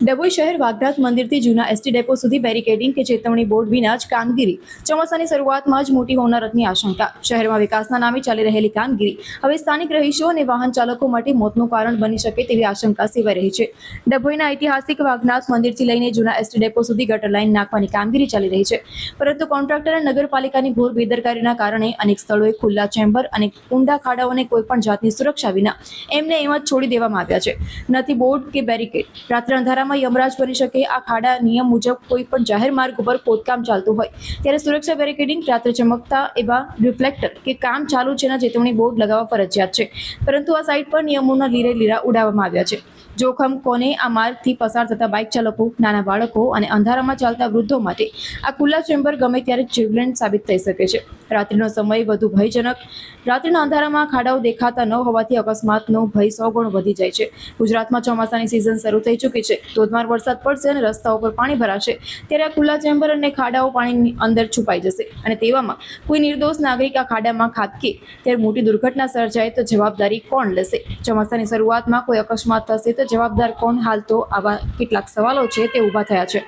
ડભોઈ શહેર વાઘનાથ મંદિરથી જૂના એસટી ડેપો સુધી બેરિકેડિંગ કે ચેતવણી બોર્ડ વિના જ કામગીરી. ચોમાસાની શરૂઆતમાં જ મોટી હોનારતની આશંકા. શહેરમાં વિકાસના નામે ચાલી રહેલી કામગીરી હવે સ્થાનિક રહીશો અને વાહન ચાલકો માટે મોતનું કારણ બની શકે તેવી આશંકા સેવાઈ રહી છે. ડભોઈના ઐતિહાસિક વાઘનાથ મંદિરથી લઈને જૂના એસટી ડેપો સુધી ગટર લાઈન નાખવાની કામગીરી ચાલી રહી છે, પરંતુ કોન્ટ્રાક્ટર અને નગરપાલિકાની ઘોર બેદરકારીના કારણે અનેક સ્થળોએ ખુલ્લા ચેમ્બર અને ઊંડા ખાડાઓને કોઈપણ જાતની સુરક્ષા વિના એમને એમ જ છોડી દેવામાં આવ્યા છે. નથી બોર્ડ કે બેરિકેડ. રાત્રે અંધારામાં યમરાજ બની શકે. આ ખાડા નિયમ મુજબ કોઈ પણ જાહેર માર્ગ ઉપર ખોદકામ ચાલતું હોય ત્યારે સુરક્ષા બેરિકેડિંગ, રાત્રે ચમકતા એવા રિફ્લેક્ટર કે કામ ચાલુ છે ના ચેતવણી બોર્ડ લગાવવા ફરજિયાત છે, પરંતુ આ સાઇટ પર નિયમોના લીરે લીરા ઉડાવવામાં આવ્યા છે. જોખમ કોને? આ માર્ગથી પસાર થતા બાઇક ચાલકો, નાના બાળકો અને અંધારામાં ચાલતા વૃદ્ધો માટે આ ખુલ્લા ચેમ્બર ગમે ત્યારે જીવલેણ સાબિત થઈ શકે છે. રાત્રિનો સમય વધુ ભયજનક. રાત્રિના અંધારામાં ખાડાઓ દેખાતા ન હોવાથી અકસ્માતનો ભય 100 ગણો વધી જાય છે. ગુજરાતમાં ચોમાસાની સિઝન શરૂ થઈ ચૂકી છે. ધોધમાર વરસાદ પડશે અને રસ્તાઓ પર પાણી ભરાશે ત્યારે આ ખુલ્લા ચેમ્બર અને ખાડાઓ પાણીની અંદર છુપાઈ જશે અને તેવામાં કોઈ નિર્દોષ નાગરિક આ ખાડામાં ખાબકે ત્યારે મોટી દુર્ઘટના સર્જાય તો જવાબદારી કોણ લેશે? ચોમાસાની શરૂઆતમાં કોઈ અકસ્માત થશે તો જવાબદાર કોણ? હાલ તો આવા કેટલાક સવાલો છે તે ઊભા થયા છે.